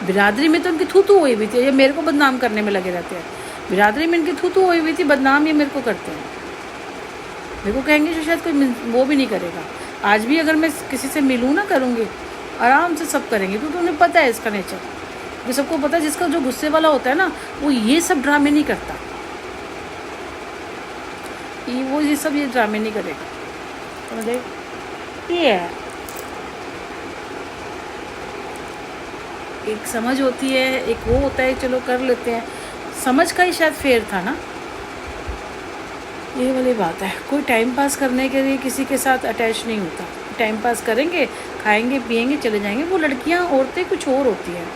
बिरादरी में तो उनकी थू थू हुई हुई थी, ये मेरे को बदनाम करने में लगे रहते हैं। बिरादरी में इनकी थू थू हुई हुई थी, बदनाम ये मेरे को करते हैं। मेरे को कहेंगे जो शायद कोई वो भी नहीं करेगा। आज भी अगर मैं किसी से मिलूँ ना, करूँगी आराम से, सब करेंगे, क्योंकि उन्हें पता है इसका नेचर। ये सबको पता है, जिसका जो गुस्से वाला होता है ना, वो ये सब ड्रामे नहीं करता, वो ये सब ये ड्रामे नहीं करेगा। समझे? ये है, एक समझ होती है, एक वो होता है, चलो कर लेते हैं। समझ का ही शायद फेर था ना, ये वाली बात है। कोई टाइम पास करने के लिए किसी के साथ अटैच नहीं होता। टाइम पास करेंगे, खाएंगे पिएंगे, चले जाएंगे। वो लड़कियां, औरतें कुछ और होती हैं,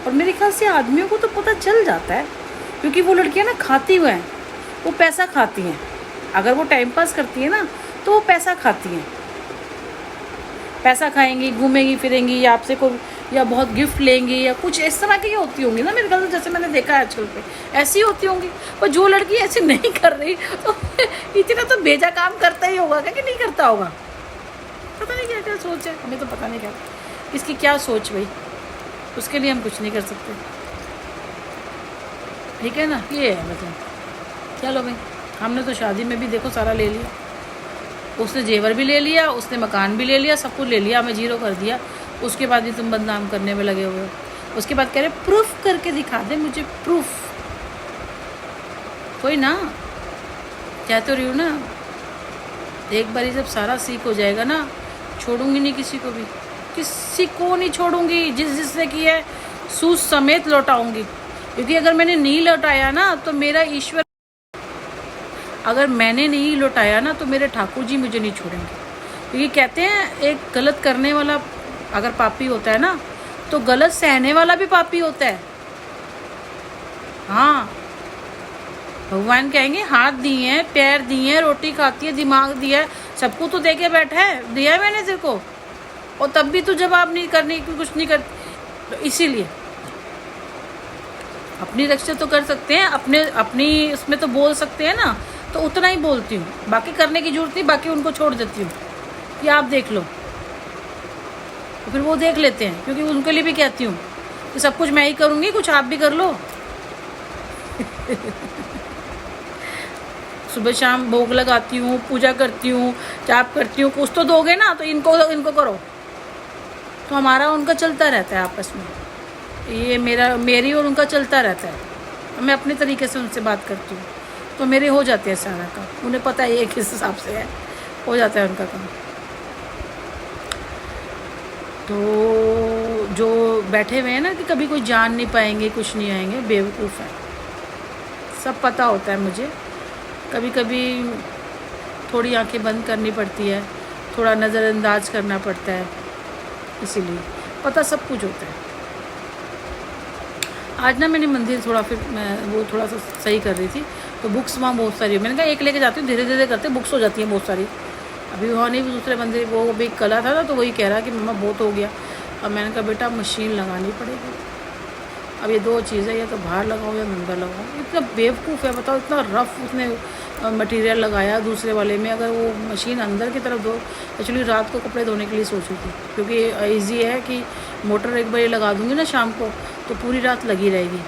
और मेरे ख्याल से आदमियों को तो पता चल जाता है, क्योंकि वो लड़कियां ना खाती हुए हैं, वो पैसा खाती हैं। अगर वो टाइम पास करती है ना, तो वो पैसा खाती हैं, पैसा खाएंगी, घूमेंगी फिरेंगी, या आपसे को या बहुत गिफ्ट लेंगी, या कुछ इस तरह की होती होंगी ना मेरे ख्याल से, जैसे मैंने देखा है आजकल पे ऐसी होती होंगी। पर जो लड़की ऐसी नहीं कर रही, तो इतना तो बेजा काम करता ही होगा क्या, कि नहीं करता होगा? पता नहीं क्या क्या सोच है, हमें तो पता नहीं क्या इसकी क्या सोच भाई, उसके लिए हम कुछ नहीं कर सकते। ठीक है ना, ये है मतलब। चलो भाई, हमने तो शादी में भी देखो सारा ले लिया, उसने जेवर भी ले लिया, उसने मकान भी ले लिया, सब कुछ ले लिया, हमें जीरो कर दिया। उसके बाद भी तुम बदनाम करने में लगे हुए हो। उसके बाद कह रहे प्रूफ करके दिखा दे मुझे, प्रूफ। कोई ना, क्या तो रही हूँ ना, एक बारी जब सारा सीख हो जाएगा ना, छोड़ूंगी नहीं किसी को भी, किसी को नहीं छोड़ूंगी। जिसने की है सूद समेत लौटाऊंगी, क्योंकि अगर मैंने नहीं लौटाया ना, तो मेरा ईश्वर, अगर मैंने नहीं लौटाया ना, तो मेरे ठाकुर जी मुझे नहीं छोड़ेंगे। क्योंकि कहते हैं एक गलत करने वाला अगर पापी होता है ना, तो गलत सहने वाला भी पापी होता है। हाँ, भगवान कहेंगे हाथ दिए हैं, पैर दिए हैं, रोटी खाती है, दिमाग दिया है, सबको तो दे के बैठा है, दिया है मैंने तेरे को, और तब भी तू जवाब नहीं करने की, कुछ नहीं कर। तो इसीलिए अपनी रक्षा तो कर सकते हैं, अपनी उसमें तो बोल सकते हैं ना, तो उतना ही बोलती हूँ, बाकी करने की जरूरत नहीं, बाकी उनको छोड़ देती हूँ कि आप देख लो। तो फिर वो देख लेते हैं, क्योंकि उनके लिए भी कहती हूँ कि सब कुछ मैं ही करूँगी, कुछ आप भी कर लो। सुबह शाम भोग लगाती हूँ, पूजा करती हूँ, जाप करती हूँ, कुछ तो दोगे ना, तो इनको करो। तो हमारा उनका चलता रहता है आपस में, ये मेरी और उनका चलता रहता है। मैं अपने तरीके से उनसे बात करती हूँ, तो मेरे हो जाते हैं सारा काम। उन्हें पता है ये किस हिसाब से है, हो जाता है उनका काम। तो जो बैठे हुए हैं ना कि कभी कोई जान नहीं पाएंगे, कुछ नहीं आएंगे, बेवकूफ़ है। सब पता होता है मुझे। कभी कभी थोड़ी आंखें बंद करनी पड़ती है, थोड़ा नज़रअंदाज करना पड़ता है, इसीलिए पता सब कुछ होता है। आज ना मैंने मंदिर थोड़ा, फिर मैं वो थोड़ा सा सही कर रही थी, तो बुक्स वहाँ बहुत सारी, मैंने कहा एक लेके जाती हूँ, धीरे धीरे करते बुक्स हो जाती हैं बहुत सारी। अभी वहाँ नहीं, दूसरे मंदिर वो भी कला था ना, तो वही कह रहा कि मम्मा बहुत हो गया। अब मैंने कहा बेटा मशीन लगानी पड़ेगी। अब ये दो चीज़ें, या तो बाहर लगाओ या अंदर लगाओ। इतना बेवकूफ़ है बताओ, इतना रफ उसने मटेरियल लगाया दूसरे वाले में। अगर वो मशीन अंदर की तरफ दो, एक्चुअली रात को कपड़े धोने के लिए सोची थी, क्योंकि ईजी है कि मोटर एक बार लगा दूँगी ना शाम को, तो पूरी रात लगी रहेगी,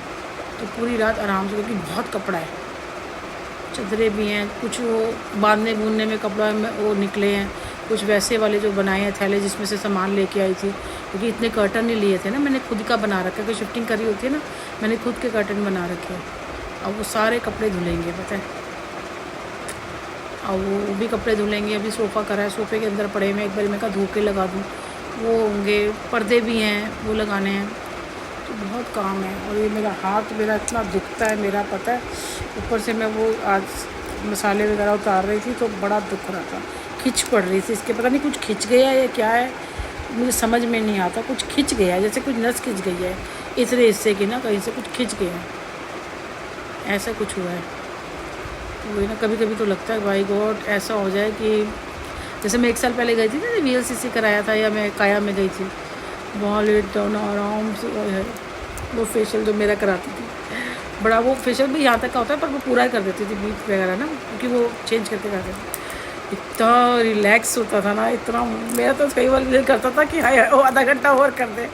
तो पूरी रात आराम से, क्योंकि बहुत कपड़ा है, चदरें भी हैं, कुछ वो बांधने बूंदने में कपड़ा में वो निकले हैं, कुछ वैसे वाले जो बनाए हैं थैले, जिसमें से सामान लेके आई थी, क्योंकि इतने कर्टन नहीं लिए थे ना, मैंने खुद का बना रखा है। कोई शिफ्टिंग करी होती है ना, मैंने खुद के कर्टन बना रखे हैं। अब वो सारे कपड़े धुलेंगे पता है, अब वो भी कपड़े धुलेंगे। अभी सोफ़ा करा है, सोफ़े के अंदर पड़े हुए, एक बार मैं कहा धो के लगा दूँ, वो होंगे। पर्दे भी हैं, वो लगाने हैं, तो बहुत काम है। और ये मेरा हाथ मेरा इतना दुखता है मेरा, पता है। ऊपर से मैं वो आज मसाले वगैरह उतार रही थी, तो बड़ा दुख रहा था, खिंच पड़ रही थी इसके, पता नहीं कुछ खिंच गया या क्या है, मुझे समझ में नहीं आता। कुछ खिंच गया है, जैसे कुछ नस खिंच गई है इतने हिस्से की ना, कहीं से कुछ खिंच गया है, ऐसा कुछ हुआ है। तो वही ना, कभी कभी तो लगता है भाई गॉड ऐसा हो जाए कि, जैसे मैं 1 साल पहले गई थी ना, VLCC कराया था, या मैं काया में गई थी, वहाँ लेट डाउन आराम से है वो फेशियल जो मेरा कराती थी, बड़ा वो फेशियल भी यहाँ तक का होता है, पर वो पूरा कर देती थी बीच वगैरह ना, क्योंकि वो चेंज करके करते थे। इतना रिलैक्स होता था ना, इतना, मेरा तो कई बार दिल करता था कि हाय वो आधा घंटा और कर दे।